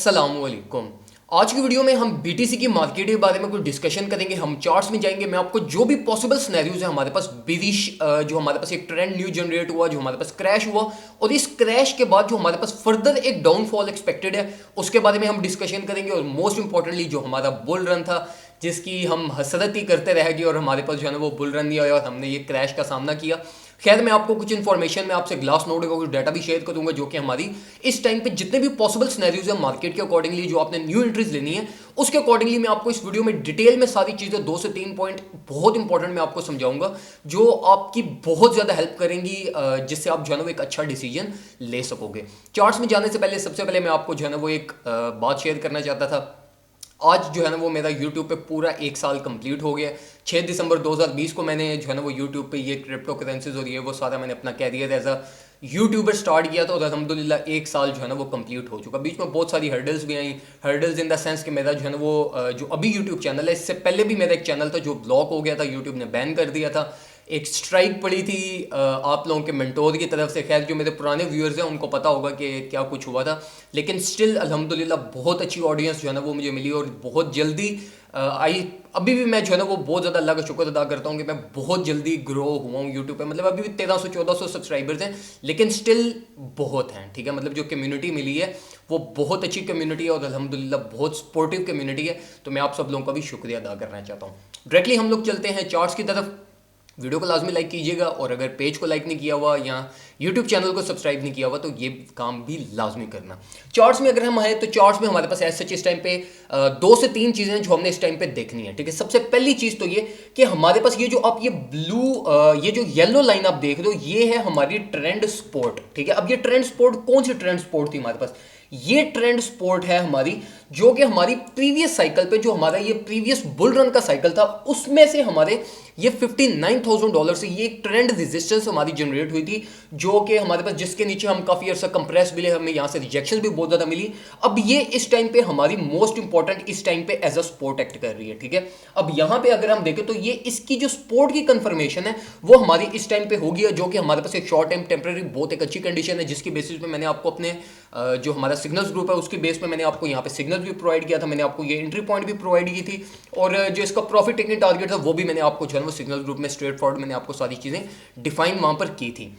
अस्सलामुअलैकुम। आज की वीडियो में हम बीटीसी की मार्केट के बारे में कुछ डिस्कशन करेंगे। हम चार्ट्स में जाएंगे। मैं आपको जो भी पॉसिबल सिनेरियोज है हमारे पास बेरिश, जो हमारे पास एक ट्रेंड न्यू जनरेट हुआ, जो हमारे पास क्रैश हुआ और इस क्रैश के बाद जो हमारे पास फर्दर एक डाउनफॉल एक्सपेक्टेड है उसके बारे में हम डिस्कशन करेंगे। और मोस्ट इंपॉर्टेंटली जो हमारा बुल रन था जिसकी हम हसरत ही करते रह गए और हमारे पास जो है ना वो बुल रन नहीं आया और हमने ये क्रैश का सामना किया। खैर, मैं आपको कुछ इन्फॉर्मेशन में आपसे ग्लास नोट का कुछ डाटा भी शेयर करूंगा जो कि हमारी इस टाइम पे जितने भी पॉसिबल सिनेरियोज है मार्केट के अकॉर्डिंगली जो आपने न्यू एंट्रीज लेनी है उसके अकॉर्डिंगली मैं आपको इस वीडियो में डिटेल में सारी चीजें 2 से 3 पॉइंट बहुत इंपॉर्टेंट मैं आपको समझाऊंगा जो आपकी बहुत ज्यादा हेल्प करेंगी, जिससे आप जो है ना वो एक अच्छा डिसीजन ले सकोगे। चार्ट्स में जाने से पहले सबसे पहले मैं आपको जो है ना वो एक बात शेयर करना चाहता था। आज जो है ना वो मेरा YouTube पे पूरा 1 साल कंप्लीट हो गया। 6 दिसंबर 2020 को मैंने जो है ना वो YouTube पे ये क्रिप्टो करेंसीज और ये वो सारा मैंने अपना career as a YouTuber start किया था और अल्हम्दुलिल्लाह 1 साल जो है ना वो कंप्लीट हो चुका। बीच में बहुत सारी हर्डल्स भी आई। हर्डल्स इन द सेंस कि मेरा जो है ना वो जो अभी यूट्यूब चैनल है, इससे पहले भी मेरा एक चैनल था जो ब्लॉक हो गया था, यूट्यूब ने बैन कर दिया था। एक स्ट्राइक पड़ी थी आप लोगों के मेंटोर की तरफ से। खैर, जो मेरे पुराने व्यूअर्स हैं उनको पता होगा कि क्या कुछ हुआ था, लेकिन स्टिल अल्हम्दुलिल्लाह बहुत अच्छी ऑडियंस जो है ना वो मुझे मिली और बहुत जल्दी आई। अभी भी मैं जो है ना वो बहुत ज़्यादा अल्लाह का शुक्र अदा करता हूँ कि मैं बहुत जल्दी ग्रो हुआ हूँ यूट्यूब पे। मतलब अभी भी 1300-1400 सब्सक्राइबर्स हैं, लेकिन स्टिल बहुत हैं। ठीक है, मतलब जो कम्युनिटी मिली है वो बहुत अच्छी कम्युनिटी है और अल्हम्दुलिल्लाह बहुत सपोर्टिव कम्युनिटी है। तो मैं आप सब लोगों का भी शुक्रिया अदा करना चाहता हूँ। डायरेक्टली हम लोग चलते हैं चार्ट्स की तरफ। वीडियो को लाजमी लाइक कीजिएगा और अगर पेज को लाइक नहीं किया हुआ या यूट्यूब चैनल को सब्सक्राइब नहीं किया हुआ तो ये काम भी लाजमी करना। चार्ट्स में अगर हम आए तो चार्ट्स में हमारे पास ऐसे इस टाइम पे 2 से 3 चीज़ें हैं जो हमने इस टाइम पे देखनी है। ठीक है, सबसे पहली चीज़ तो ये कि हमारे पास ये जो आप ये ब्लू ये जो येलो लाइन आप देख रहे हो ये है हमारी ट्रेंड स्पोर्ट। ठीक है, अब ये ट्रेंड स्पोर्ट कौन सी ट्रेंड स्पोर्ट थी हमारे पास? ये ट्रेंड स्पोर्ट है हमारी जो कि हमारी प्रीवियस साइकिल पे जो हमारा ये प्रीवियस बुल रन का साइकिल था उसमें से हमारे ये $59,000 से ये एक ट्रेंड रेजिस्टेंस हमारी जनरेट हुई थी जो कि हमारे पास जिसके नीचे हम काफ़ी अर्सा कंप्रेस मिले, हमें यहाँ से रिजेक्शन भी बहुत ज़्यादा मिली। अब ये इस टाइम पे हमारी मोस्ट इंपॉर्टेंट इस टाइम पे एज अ सपोर्ट एक्ट कर रही है। ठीक है, अब यहाँ पे अगर हम देखें तो ये इसकी जो सपोर्ट की कंफर्मेशन है वो हमारी इस टाइम पे होगी जो कि हमारे पास एक शॉर्ट टाइम टेम्प्रेरी बहुत एक अच्छी कंडीशन है जिसकी बेसिस पे मैंने आपको अपने जो हमारा सिग्नल्स ग्रुप है उसकी बेस पे मैंने आपको यहाँ पे सिग्नल्स भी प्रोवाइड किया था, मैंने आपको ये एंट्री पॉइंट भी प्रोवाइड की थी और जो इसका प्रॉफिट टेकिंग टारगेट था वो भी मैंने आपको जो है वो सिग्नल ग्रुप में स्ट्रेट फॉरवर्ड मैंने आपको सारी चीज़ें डिफाइन वहाँ पर की थी।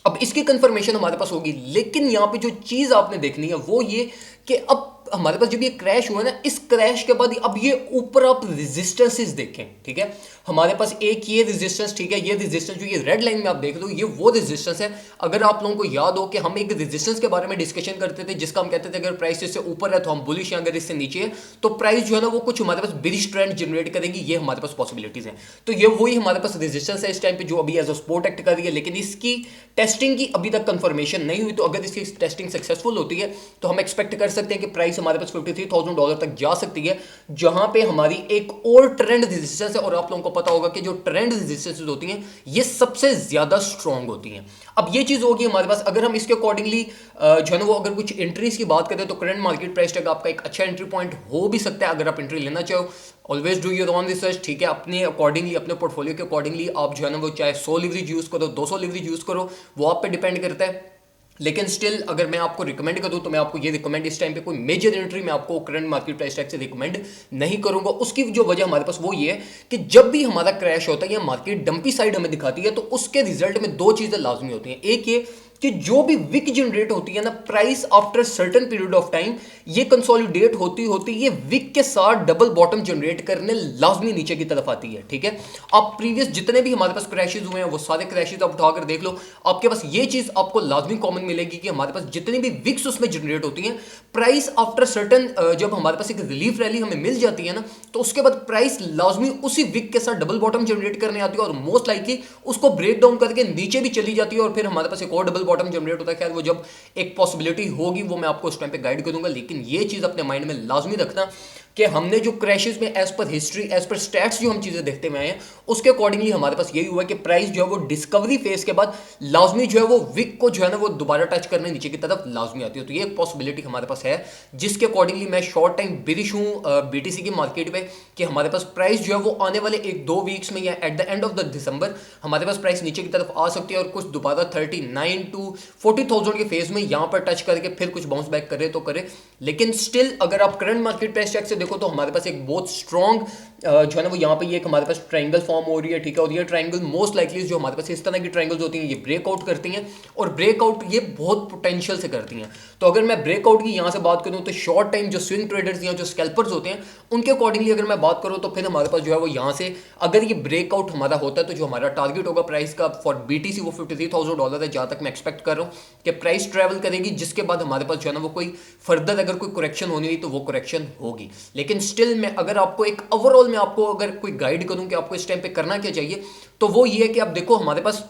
अब इसकी कंफर्मेशन हमारे पास होगी, लेकिन यहाँ पे जो चीज़ आपने देखनी है वो ये कि अब हमारे पास जब ये क्रैश हुआ ना, इस क्रैश के बाद अब ये ऊपर आप रेजिस्टेंसेस देखें। ठीक है, हमारे पास एक ये रेजिस्टेंस, ठीक है, ये रेजिस्टेंस जो ये रेड लाइन में आप देख लो ये वो रेजिस्टेंस है। अगर आप लोगों को याद हो कि हम एक रेजिस्टेंस के बारे में डिस्कशन करते थे जिसका हम कहते थे अगर प्राइस इससे ऊपर है तो हम बुलिश हैं, अगर इससे नीचे है तो प्राइस जो है ना वो कुछ हमारे पास बिरिश ट्रेंड जनरेट करेगी। ये हमारे पास पॉसिबिलिटीज हैं। तो ये वही हमारे पास रेजिस्टेंस है इस टाइम पे जो अभी एज अ सपोर्ट एक्ट कर रही है, लेकिन इसकी टेस्टिंग की अभी तक कंफर्मेशन नहीं हुई। तो अगर इसकी टेस्टिंग सक्सेसफुल होती है तो हम एक्सपेक्ट कर सकते हैं कि प्राइस हमारे पास $53,000 तक जा सकती है, जहां पे हमारी एक और ट्रेंड रेजिस्टेंस है। और आप लोगों को पता होगा कि जो ट्रेंड रेजिस्टेंसेस होती हैं ये सबसे ज्यादा स्ट्रांग होती हैं। अब ये चीज होगी हमारे पास, अगर हम इसके अकॉर्डिंगली जो है ना वो अगर कुछ एंट्रीज की बात करें तो करंट मार्केट प्राइस टैग आपका एक अच्छा एंट्री पॉइंट हो भी सकता है अगर आप एंट्री लेना चाहो। Always do your own research. ठीक है, अपने अकॉर्डिंगली अपने पोर्टफोलियो के अकॉर्डिंगली आप जो है ना वो चाहे 100 लीवरेज यूज करो 200 लीवरेज यूज करो, वो आप पे डिपेंड करता है। लेकिन स्टिल अगर मैं आपको रिकमेंड करूं तो मैं आपको ये रिकमेंड इस टाइम पे कोई मेजर एंट्री मैं आपको करंट मार्केट प्राइस टैग से रिकमेंड नहीं करूंगा। उसकी जो वजह हमारे पास वो ये है कि जब भी हमारा क्रैश होता है या मार्केट डंपी साइड हमें दिखाती है तो उसके रिजल्ट में 2 चीजें लाजमी होती हैं। एक ये कि जो भी विक जनरेट होती है ना price after certain period of time ये कंसोलिडेट होती होती ये विक के साथ डबल बॉटम जनरेट करने लाजमी नीचे की तरफ आती है। ठीक है, आप प्रीवियस जितने भी हमारे पास क्रैशेस हुए हैं वो सारे क्रैशेस आप उठाकर देख लो, आपके पास ये चीज आपको लाजमी कॉमन मिलेगी कि हमारे पास जितनी भी विक्स उसमें जनरेट होती हैं प्राइस आफ्टर सर्टेन जब हमारे पास एक रिलीफ रैली हमें मिल जाती है ना तो उसके बाद प्राइस लाजमी उसी विक के साथ डबल बॉटम जनरेट करने आती है और मोस्ट लाइकली उसको ब्रेक डाउन करके नीचे भी चली जाती है और फिर हमारे पास एक और डबल बॉटम जनरेट होता है। खैर, वो जब एक पॉसिबिलिटी होगी वो मैं आपको उस टाइम पे गाइड करूंगा, लेकिन ये चीज अपने माइंड में लाजमी रखना कि हमने जो क्रैशेस में as per history, as per stats जो हम चीज़ें देखते हुए आए हैं, उसके अकॉर्डिंगली हमारे पास यही हुआ कि प्राइस जो है वो डिस्कवरी फेज के बाद लाजमी जो है वो विक को जो है ना वो दोबारा टच करने नीचे की तरफ लाजमी आती है। तो ये एक पॉसिबिलिटी हमारे पास है, जिसके अकॉर्डिंगली मैं शॉर्ट टाइम बिरिश हूँ बीटीसी की मार्केट में, कि हमारे पास प्राइस जो है वो आने वाले 1-2 वीक्स में या at the end of the दिसंबर हमारे पास प्राइस नीचे की तरफ आ सकती है और कुछ दोबारा 39 to 40,000 के फेज में यहाँ पर टच करके फिर कुछ बाउंस बैक करे तो करे। लेकिन स्टिल अगर आप करंट मार्केट प्राइस चेक से देखो तो हमारे पास एक बहुत स्ट्रॉन्ग जो है ना वो यहाँ पे ये एक हमारे पास ट्रायंगल फॉर्म हो रही है, ठीक है। और ये ट्रायंगल मोस्ट लाइकली जो हमारे पास इस तरह की ट्रायंगल्स होती हैं ये ब्रेकआउट करती हैं, और ब्रेकआउट ये बहुत पोटेंशियल से करती हैं। तो अगर मैं ब्रेकआउट की यहाँ से बात करूँ तो शॉर्ट टाइम जो स्विंग ट्रेडर्स या जो स्कैल्पर्स होते हैं उनके अकॉर्डिंगली अगर मैं बात करूँ तो फिर हमारे पास जो है वो यहाँ से अगर ये ब्रेकआउट हमारा होता है तो जो हमारा टारगेट होगा प्राइस का फॉर बीटीसी वो $53,000 है, जहाँ तक मैं एक्सपेक्ट कर रहा हूँ कि प्राइस ट्रैवल करेगी, जिसके बाद हमारे पास जो है ना वो कोई फर्दर अगर कोई करेक्शन होनी हुई तो वो करेक्शन होगी। लेकिन स्टिल मैं अगर आपको एक ओवरऑल में आपको अगर कोई गाइड करूं कि आपको इस टाइम पे करना क्या चाहिए, तो वो ये है कि आप देखो हमारे पास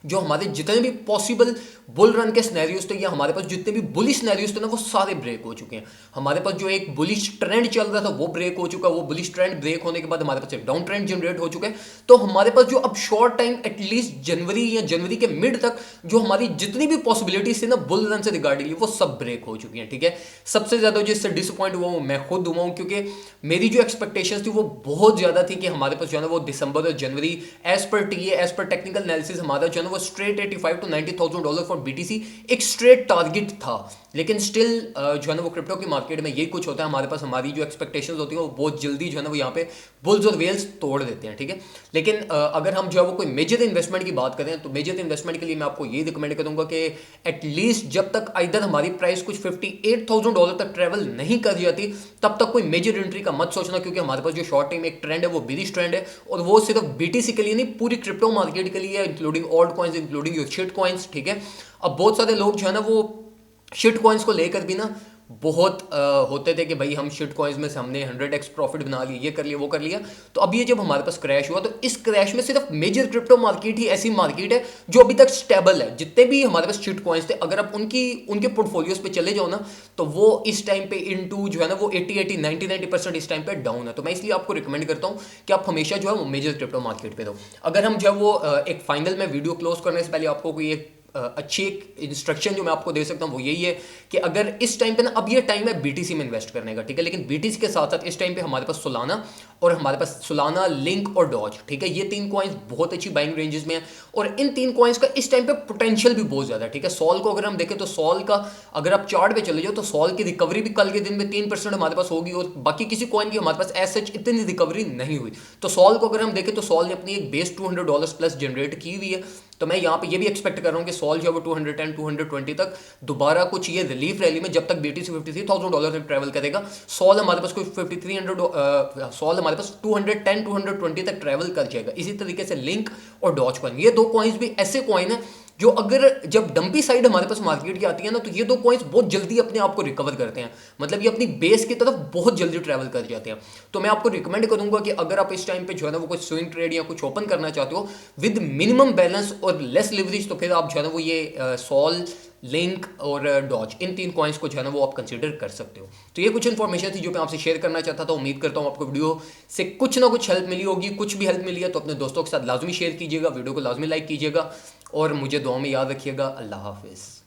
जो हमारे जितने भी पॉसिबल बुल रन के सिनेरियोज थे या हमारे पास जितने भी बुलिश सिनेरियोज थे ना वो सारे ब्रेक हो चुके हैं। हमारे पास जो एक बुलिश ट्रेंड चल रहा था वो ब्रेक हो चुका है, वो बुलिश ट्रेंड ब्रेक होने के बाद हमारे पास एक डाउन ट्रेंड जनरेट हो चुका है। तो हमारे पास जो अब शॉर्ट टाइम एटलीस्ट जनवरी या जनवरी के मिड तक जो हमारी जितनी भी पॉसिबिलिटीज थी ना बुल रन से रिगार्डिंगली वो सब ब्रेक हो चुकी हैं, ठीक है। सबसे ज्यादा जो इससे डिसअपॉइंट हुआ हूँ मैं खुद हुआ हूँ, क्योंकि मेरी जो एक्सपेक्टेशंस थी वो बहुत ज्यादा थी कि हमारे पास जो है ना वो दिसंबर और जनवरी as per TA as per technical analysis हमारा जो है ना वो स्ट्रेट $85,000 to $90,000 फॉर बीटीसी एक स्ट्रेट टारगेट था। लेकिन स्टिल जो है ना वो क्रिप्टो की मार्केट में यही कुछ होता है, हमारे पास हमारी जो एक्सपेक्टेशंस होती हैं वो बहुत जल्दी जो है ना वो यहाँ पे बुल्स और वेल्स तोड़ देते हैं, ठीक है। लेकिन अगर हम जो है वो कोई मेजर इन्वेस्टमेंट की बात करें तो मेजर इन्वेस्टमेंट के लिए मैं आपको ये रिकमेंड करूंगा कि एटलीस्ट जब तक इधर हमारी प्राइस कुछ $58,000 तक ट्रेवल नहीं कर जाती तब तक कोई मेजर एंट्री का मत सोचना, क्योंकि हमारे पास जो शॉर्ट टाइम एक ट्रेंड है वो बिलिश ट्रेंड है, और वो सिर्फ बीटीसी के लिए नहीं पूरी क्रिप्टो मार्केट के लिए, including alt coins, including your shit coins, ठीक है। अब बहुत सारे लोग जो है ना वो शिट कॉइंस को लेकर भी ना बहुत होते थे कि भाई हम शिट कॉइंस में से हमने 100x प्रॉफिट बना लिया, ये कर लिया वो कर लिया। तो अब ये जब हमारे पास क्रैश हुआ तो इस क्रैश में सिर्फ मेजर क्रिप्टो मार्केट ही ऐसी मार्केट है जो अभी तक स्टेबल है। जितने भी हमारे पास शिट कॉइंस थे अगर आप उनके पोर्टफोलियोज पे चले जाओ ना तो वो इस टाइम पे इनटू जो है ना वो 80-90% इस टाइम पे डाउन है। तो मैं इसलिए आपको रिकमेंड करता हूँ कि आप हमेशा जो है वो मेजर क्रिप्टो मार्केट पे रहो। अगर हम जो है वो एक फाइनल में वीडियो क्लोज करने से पहले आपको कोई एक अच्छी एक इंस्ट्रक्शन जो मैं आपको दे सकता हूं वो यही है कि अगर इस टाइम पे ना अब ये टाइम है बीटीसी में इन्वेस्ट करने का, ठीक है। लेकिन बीटीसी के साथ साथ इस टाइम पे हमारे पास सोलाना और हमारे पास सोलाना, लिंक और डॉज, ठीक है, ये 3 कॉइन्स बहुत अच्छी बाइंग रेंजेस में है और इन 3 कॉइन्स का इस टाइम पे पोटेंशियल भी बहुत ज्यादा है, ठीक है। सॉल को अगर हम देखें तो सॉल का अगर आप चार्ट पे चले जाओ तो सॉल की रिकवरी भी कल के दिन में 3% हमारे पास होगी और बाकी किसी कॉइन की हमारे पास एज सच इतनी रिकवरी नहीं हुई। तो सॉल को अगर हम देखें तो सॉल ने अपनी एक बेस $200 प्लस जनरेट की हुई है। तो मैं यहाँ पे ये भी एक्सपेक्ट कर रहा हूँ कि सॉल जो है वो 210-220 तक दोबारा कुछ ये रिलीफ रैली में जब तक बीटीसी $53,000 तक ट्रैवल करेगा, सॉल हमारे पास कोई 5300 सॉल हमारे पास 210-220 तक ट्रैवल कर जाएगा। इसी तरीके से लिंक और डॉज कॉइन, ये 2 कॉइन्स भी ऐसे कॉइन है जो अगर जब डंपी साइड हमारे पास मार्केट की आती है ना तो ये 2 कॉइन्स बहुत जल्दी अपने आप को रिकवर करते हैं, मतलब ये अपनी बेस की तरफ बहुत जल्दी ट्रैवल कर जाते हैं। तो मैं आपको रिकमेंड करूंगा कि अगर आप इस टाइम पे जो है ना वो कुछ स्विंग ट्रेड या कुछ ओपन करना चाहते हो विद मिनिमम बैलेंस और लेस लिवरेज, तो फिर आप जो है ना वो ये सॉल, लिंक और डॉज, इन 3 कॉइन्स को जो है ना वो आप कंसीडर कर सकते हो। तो ये कुछ इन्फॉर्मेशन थी जो मैं आपसे शेयर करना चाहता था। उम्मीद करता हूँ आपको वीडियो से कुछ ना कुछ हेल्प मिली होगी। कुछ भी हेल्प मिली है तो अपने दोस्तों के साथ लाजमी शेयर कीजिएगा, वीडियो को लाजमी लाइक कीजिएगा और मुझे दुआ में याद रखिएगा। अल्लाह हाफिज़।